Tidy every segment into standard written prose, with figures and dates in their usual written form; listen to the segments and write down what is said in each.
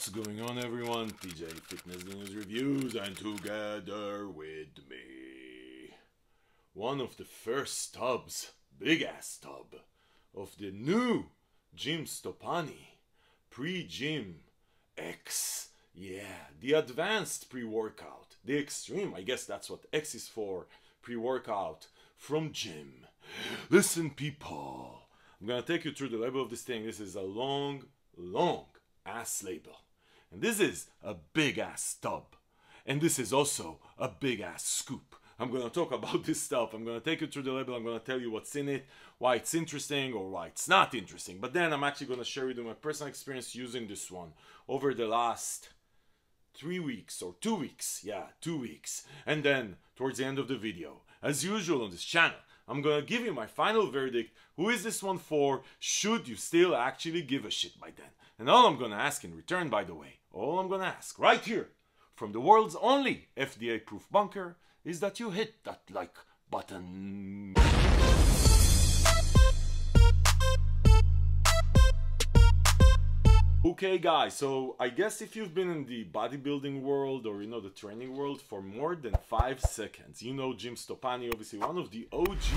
What's going on, everyone? PJ Fitness News Reviews, and together with me, one of the first tubs, big ass tub, of the new Jym Pre Jym X. Yeah, the advanced pre-workout, the extreme, I guess that's what X is for, pre-workout from Jym. Listen, people, I'm gonna take you through the label of this thing. This is a long ass label, and this is a big ass tub, and this is also a big ass scoop. I'm gonna talk about this stuff. I'm gonna take you through the label. I'm gonna tell you what's in it, why it's interesting or why it's not interesting. But then I'm actually gonna share with you my personal experience using this one over the last 3 weeks or 2 weeks. Yeah, 2 weeks. And then towards the end of the video, as usual on this channel, I'm gonna give you my final verdict. Who is this one for? Should you still actually give a shit by then? And all I'm gonna ask in return, by the way, all I'm gonna ask right here from the world's only FDA-proof bunker is that you hit that like button. Okay guys, so I guess if you've been in the bodybuilding world or the training world for more than 5 seconds, you know Jym Supplements, obviously one of the OGs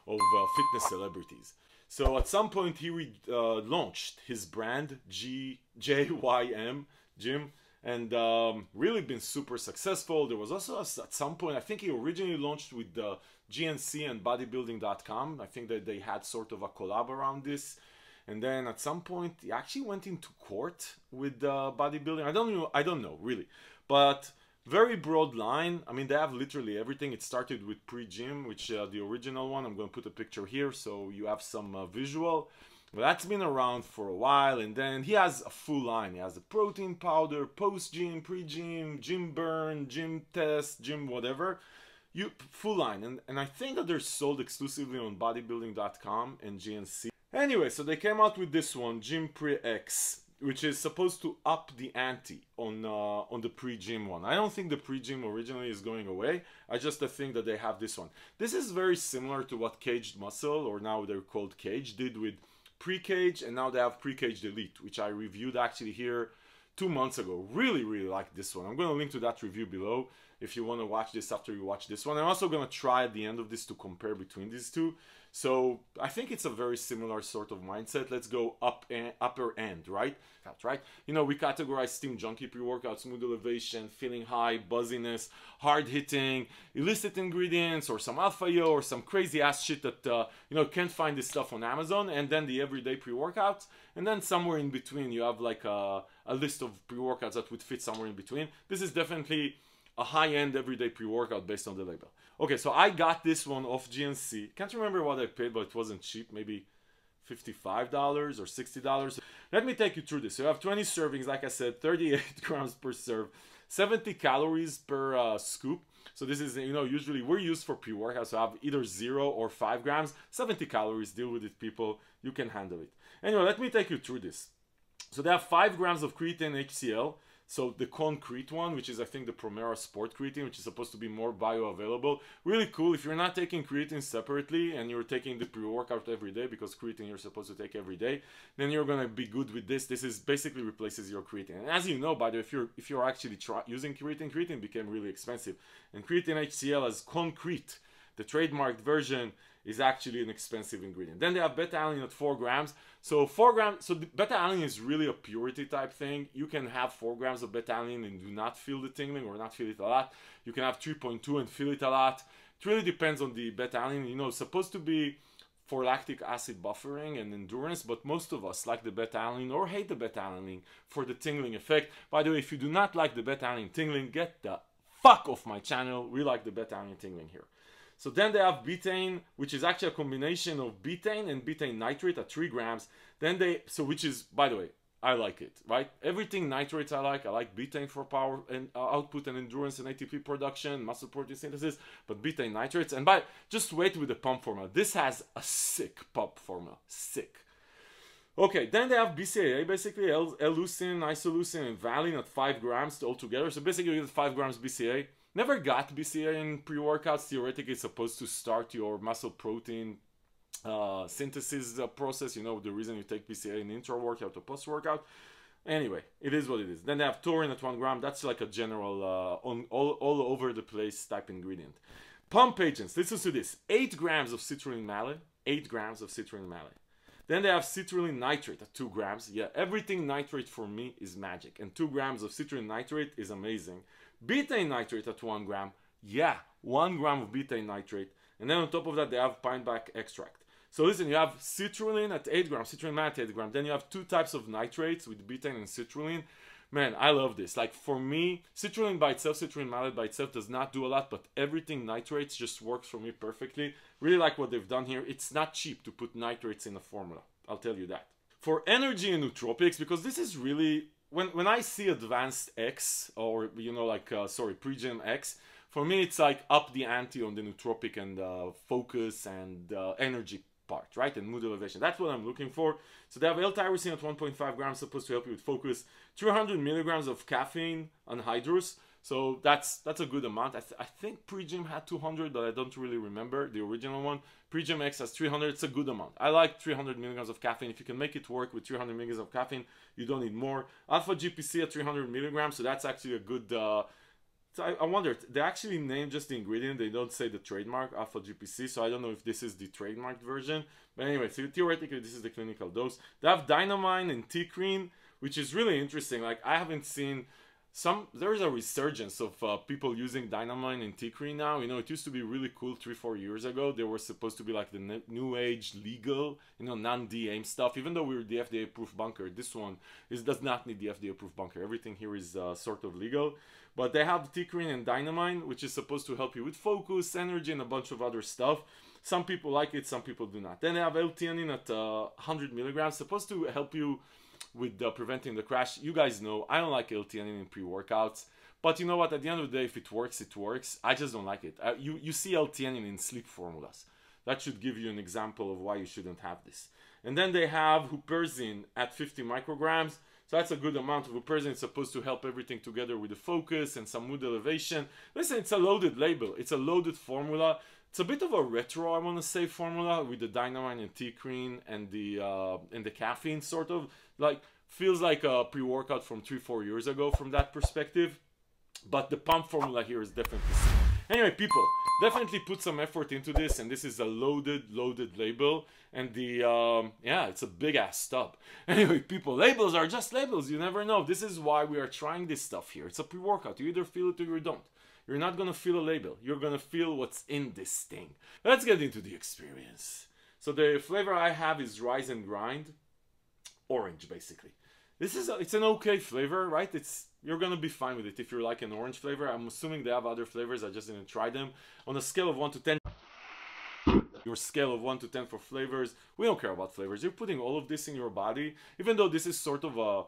of fitness celebrities. So at some point he launched his brand JYM, Jym, and really been super successful. There was also at some point, I think he originally launched with the GNC and bodybuilding.com. I think that they had sort of a collab around this. And then at some point he actually went into court with bodybuilding. I don't know really, but very broad line. I mean, they have literally everything. It started with Pre Jym, which the original one. I'm going to put a picture here so you have some visual. Well, that's been around for a while, and then he has a full line. He has a protein powder, post-gym, pre-gym, gym burn, gym test, gym whatever. Full line, and I think that they're sold exclusively on bodybuilding.com and GNC. Anyway, so they came out with this one, Jym Pre X, which is supposed to up the ante on the pre-gym one. I don't think the pre-gym originally is going away. I just think that they have this one. This is very similar to what Caged Muscle, or now they're called Cage, did with Pre-Cage, and now they have Pre-Caged Elite, which I reviewed actually here 2 months ago. Really like this one. I'm going to link to that review below if you want to watch this after you watch this one. I'm also going to try at the end of this to compare between these two. So I think it's a very similar sort of mindset. Let's go upper end, right? That's right. We categorize Steam Junkie pre-workout, smooth elevation, feeling high, buzziness, hard hitting, illicit ingredients, or some alpha yo, or some crazy ass shit that can't find this stuff on Amazon, and then the everyday pre-workouts, and then somewhere in between you have like a list of pre-workouts that would fit somewhere in between. This is definitely a high-end everyday pre-workout based on the label. Okay, so I got this one off GNC. Can't remember what I paid, but it wasn't cheap. Maybe $55 or $60. Let me take you through this. So you have 20 servings, like I said, 38 grams per serve, 70 calories per scoop. So this is, usually we're used for pre-workout, so I have either 0 or 5 grams, 70 calories. Deal with it, people. You can handle it. Anyway, let me take you through this. So they have 5 grams of creatine HCl. So the concrete one, which is I think the Promera Sport creatine, which is supposed to be more bioavailable. Really cool. If you're not taking creatine separately and you're taking the pre-workout every day, because creatine you're supposed to take every day, then you're gonna be good with this. This is basically replaces your creatine. And as you know, by the way, if you're actually using creatine became really expensive. And creatine HCl as concrete, the trademarked version, is actually an expensive ingredient. Then they have beta-alanine at 4 grams. So 4 grams, so the beta-alanine is really a purity type thing. You can have 4 grams of beta-alanine and do not feel the tingling or not feel it a lot. You can have 3.2 and feel it a lot. It really depends on the beta-alanine. It's supposed to be for lactic acid buffering and endurance, but most of us like the beta-alanine or hate the beta-alanine for the tingling effect. By the way, if you do not like the beta-alanine tingling, get the fuck off my channel. We like the beta-alanine tingling here. So then they have betaine, which is actually a combination of betaine and betaine nitrate at 3 grams. Then which is, by the way, I like it, right? Everything nitrates I like betaine for power and output and endurance and ATP production, muscle protein synthesis, but betaine nitrates. And just wait with the pump formula. This has a sick pump formula, sick. Okay, then they have BCAA, basically L-leucine, isoleucine, and valine at 5 grams altogether. So basically you get 5 grams BCAA. Never got BCAA in pre-workouts. Theoretically, it's supposed to start your muscle protein synthesis process. The reason you take BCAA in intra-workout or post-workout. Anyway, it is what it is. Then they have taurine at 1 gram. That's like a general, all over the place type ingredient. Pump agents. Listen to this. 8 grams of citrulline malate. 8 grams of citrulline malate. Then they have citrulline nitrate at 2 grams. Yeah, everything nitrate for me is magic. And 2 grams of citrulline nitrate is amazing. Betaine nitrate at 1 gram. Yeah, 1 gram of betaine nitrate. And then on top of that, they have pine bark extract. So listen, you have citrulline at 8 grams, citrulline malate at 8 grams. Then you have 2 types of nitrates with betaine and citrulline. Man, I love this. Like for me, citrulline by itself, citrulline malate by itself does not do a lot, but everything nitrates just works for me perfectly. Really like what they've done here. It's not cheap to put nitrates in a formula. I'll tell you that. For energy and nootropics, because this is really, when I see Advanced X, or you know, like, Pre Jym X, for me it's like up the ante on the nootropic and focus and energy part, right? And mood elevation. That's what I'm looking for. So they have L-tyrosine at 1.5 grams, supposed to help you with focus. 300 milligrams of caffeine anhydrous. So that's a good amount. I think Pre Jym had 200, but I don't really remember the original one. Pre Jym X has 300. It's a good amount. I like 300 milligrams of caffeine. If you can make it work with 300 milligrams of caffeine, you don't need more. AlphaGPC at 300 milligrams. So that's actually a good. So I wonder, they actually name just the ingredient. They don't say the trademark, AlphaGPC. So I don't know if this is the trademarked version. But anyway, so theoretically, this is the clinical dose. They have dynamine and T-creen, which is really interesting. Like I haven't seen there's a resurgence of people using dynamine and T-creen now. You know, it used to be really cool 3-4 years ago. They were supposed to be like the new age legal, you know, non-DAIM stuff. Even though we're the FDA-approved bunker, this one does not need the FDA-approved bunker. Everything here is sort of legal. But they have T-creen and dynamine, which is supposed to help you with focus, energy, and a bunch of other stuff. Some people like it, some people do not. Then they have L-theanine at 100 milligrams, supposed to help you with preventing the crash. You guys know I don't like L-theanine in pre-workouts, but you know what? At the end of the day, if it works, it works. I just don't like it. You see L-theanine in sleep formulas. That should give you an example of why you shouldn't have this. And then they have huperzine at 50 micrograms. So that's a good amount of huperzine. It's supposed to help everything together with the focus and some mood elevation. Listen, it's a loaded label. It's a loaded formula. It's a bit of a retro, I want to say, formula with the dynamine and T-creen and the caffeine, sort of. Like, feels like a pre-workout from 3-4 years ago from that perspective. But the pump formula here is definitely same. Anyway, people, definitely put some effort into this, and this is a loaded label, and yeah, it's a big ass stub. Anyway, people, labels are just labels. You never know. This is why we are trying this stuff here. It's a pre-workout. You either feel it or you don't. You're not gonna feel a label. You're gonna feel what's in this thing. Let's get into the experience. So the flavor I have is Rise and Grind, orange, basically. It's an okay flavor, right? You're gonna be fine with it if you're like an orange flavor. I'm assuming they have other flavors. I just didn't try them. On a scale of 1 to 10, your scale of 1 to 10 for flavors, we don't care about flavors. You're putting all of this in your body, even though this is sort of a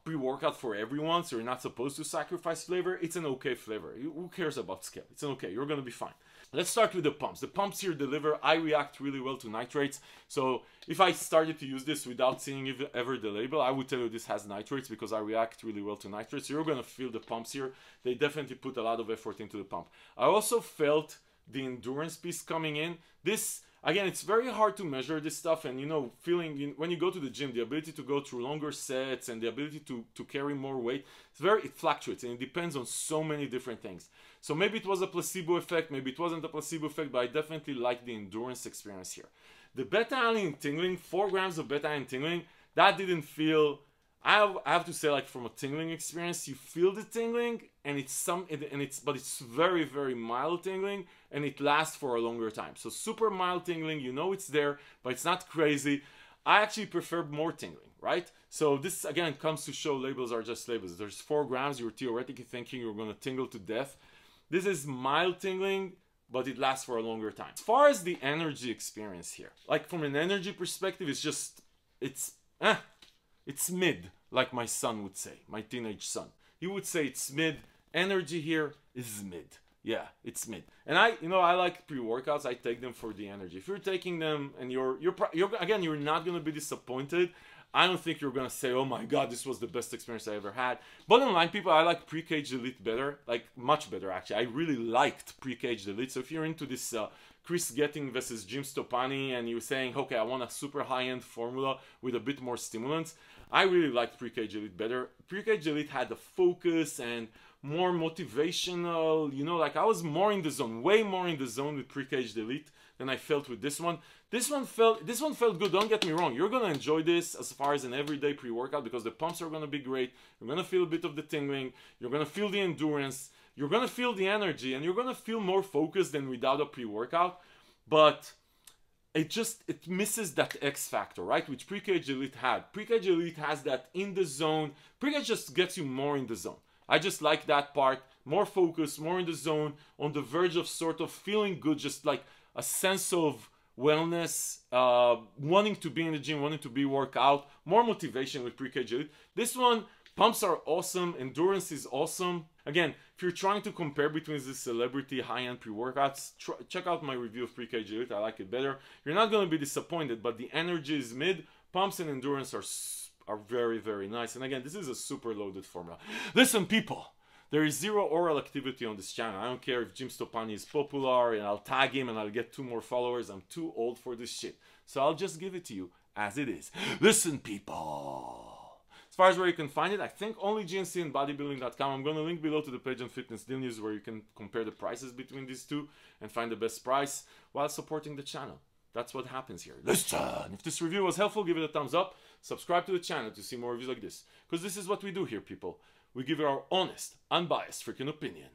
pre-workout for everyone, so you're not supposed to sacrifice flavor. It's an okay flavor. Who cares about scale? It's an okay. You're gonna be fine. Let's start with the pumps. The pumps here deliver. I react really well to nitrates. So if I started to use this without seeing ever the label, I would tell you this has nitrates because I react really well to nitrates. So you're going to feel the pumps here. They definitely put a lot of effort into the pump. I also felt the endurance piece coming in. This, again, it's very hard to measure this stuff, and you know, when you go to the gym, the ability to go through longer sets and the ability to carry more weight, it fluctuates, and it depends on so many different things. So maybe it was a placebo effect, maybe it wasn't a placebo effect, but I definitely like the endurance experience here. The beta-alanine tingling, 4 grams of beta-alanine tingling, that didn't feel, I have to say, like, from a tingling experience, you feel the tingling, and but it's very, very mild tingling, and it lasts for a longer time. So super mild tingling, you know it's there, but it's not crazy. I actually prefer more tingling, right? So this, again, comes to show labels are just labels. There's 4 grams, you're theoretically thinking you're gonna tingle to death. This is mild tingling, but it lasts for a longer time. As far as the energy experience here, like from an energy perspective, it's mid, like my son would say, my teenage son. He would say it's mid. Energy here is mid. Yeah, it's mid. And I like pre-workouts. I take them for the energy. If you're taking them and you're not gonna be disappointed. I don't think you're gonna say, oh my god, this was the best experience I ever had. Bottom line, people, I like Pre-Caged Elite better, like much better actually. I really liked Pre-Caged Elite. So if you're into this Chris Getting versus Jim Stoppani and you're saying, okay, I want a super high-end formula with a bit more stimulants, I really liked Pre Elite better. Pre Elite had the focus and more motivational, you know, like I was more in the zone, way more in the zone with Pre Elite than I felt with this one. This one felt good, don't get me wrong. You're gonna enjoy this as far as an everyday pre-workout because the pumps are gonna be great. You're gonna feel a bit of the tingling, you're gonna feel the endurance, you're gonna feel the energy, and you're gonna feel more focused than without a pre-workout. But it misses that X factor, right? Which Pre Elite had. Pre Elite has that in the zone. Pre just gets you more in the zone. I just like that part. More focus, more in the zone, on the verge of sort of feeling good, just like a sense of wellness, wanting to be in the gym, wanting to be work out, more motivation with Pre Elite. This one, pumps are awesome, endurance is awesome. Again, if you're trying to compare between the celebrity high-end pre-workouts, check out my review of Pre Elite. I like it better. You're not going to be disappointed, but the energy is mid. Pumps and endurance are very, very nice. And again, this is a super loaded formula. Listen, people, there is zero oral activity on this channel. I don't care if Jym Supplements is popular and I'll tag him and I'll get 2 more followers. I'm too old for this shit. So I'll just give it to you as it is. Listen, people. As far as where you can find it, I think only GNC and bodybuilding.com. I'm going to link below to the page on Fitness Deal News where you can compare the prices between these two and find the best price while supporting the channel. That's what happens here. Listen, if this review was helpful, give it a thumbs up. Subscribe to the channel to see more reviews like this. Because this is what we do here, people. We give you our honest, unbiased freaking opinion.